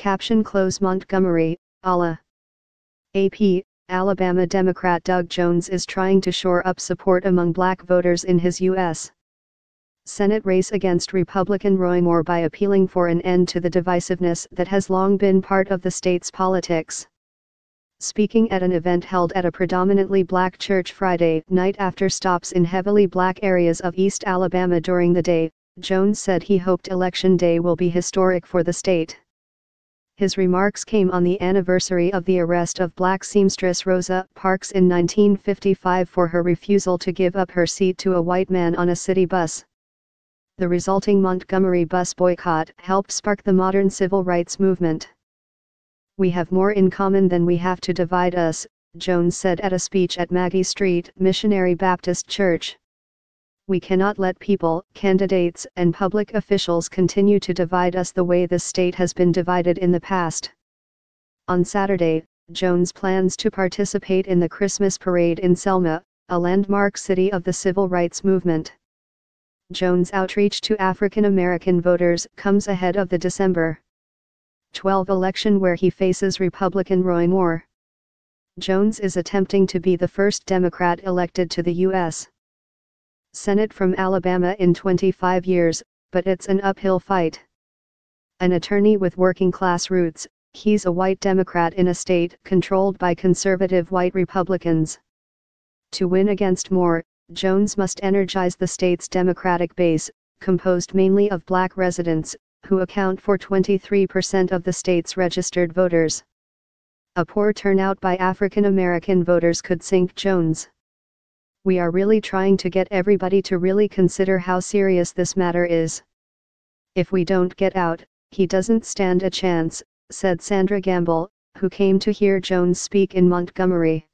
Caption Close Montgomery, Allah. AP, Alabama Democrat Doug Jones is trying to shore up support among black voters in his U.S. Senate race against Republican Roy Moore by appealing for an end to the divisiveness that has long been part of the state's politics. Speaking at an event held at a predominantly black church Friday night after stops in heavily black areas of East Alabama during the day, Jones said he hoped Election Day will be historic for the state. His remarks came on the anniversary of the arrest of black seamstress Rosa Parks in 1955 for her refusal to give up her seat to a white man on a city bus. The resulting Montgomery bus boycott helped spark the modern civil rights movement. "We have more in common than we have to divide us," Jones said at a speech at Maggie Street Missionary Baptist Church. "We cannot let people, candidates, and public officials continue to divide us the way this state has been divided in the past." On Saturday, Jones plans to participate in the Christmas parade in Selma, a landmark city of the civil rights movement. Jones' outreach to African American voters comes ahead of the December 12 election where he faces Republican Roy Moore. Jones is attempting to be the first Democrat elected to the U.S. Senate from Alabama in 25 years, but it's an uphill fight. An attorney with working-class roots, he's a white Democrat in a state controlled by conservative white Republicans. To win against Moore, Jones must energize the state's Democratic base, composed mainly of black residents, who account for 23% of the state's registered voters. A poor turnout by African American voters could sink Jones. "We are really trying to get everybody to really consider how serious this matter is. If we don't get out, he doesn't stand a chance," said Sandra Gamble, who came to hear Jones speak in Montgomery.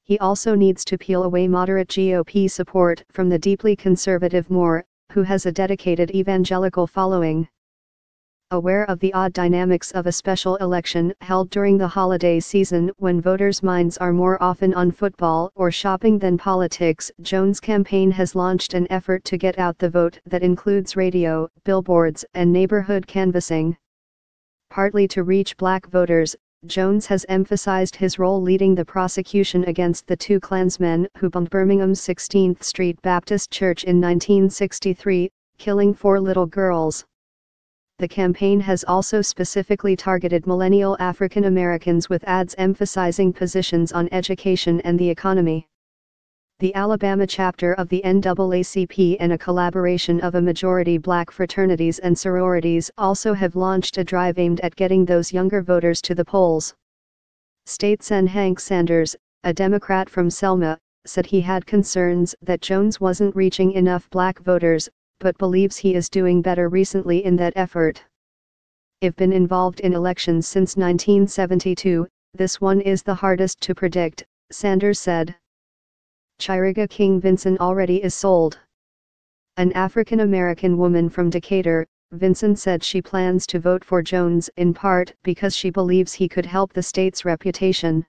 He also needs to peel away moderate GOP support from the deeply conservative Moore, who has a dedicated evangelical following. Aware of the odd dynamics of a special election held during the holiday season when voters' minds are more often on football or shopping than politics, Jones' campaign has launched an effort to get out the vote that includes radio, billboards, and neighborhood canvassing. Partly to reach black voters, Jones has emphasized his role leading the prosecution against the two Klansmen who bombed Birmingham's 16th Street Baptist Church in 1963, killing 4 little girls. The campaign has also specifically targeted millennial African Americans with ads emphasizing positions on education and the economy. The Alabama chapter of the NAACP and a collaboration of a majority black fraternities and sororities also have launched a drive aimed at getting those younger voters to the polls. State Sen. Hank Sanders, a Democrat from Selma, said he had concerns that Jones wasn't reaching enough black voters, but believes he is doing better recently in that effort. "I've been involved in elections since 1972, this one is the hardest to predict," Sanders said. Chiriga King Vinson already is sold. An African American woman from Decatur, Vinson said she plans to vote for Jones in part because she believes he could help the state's reputation.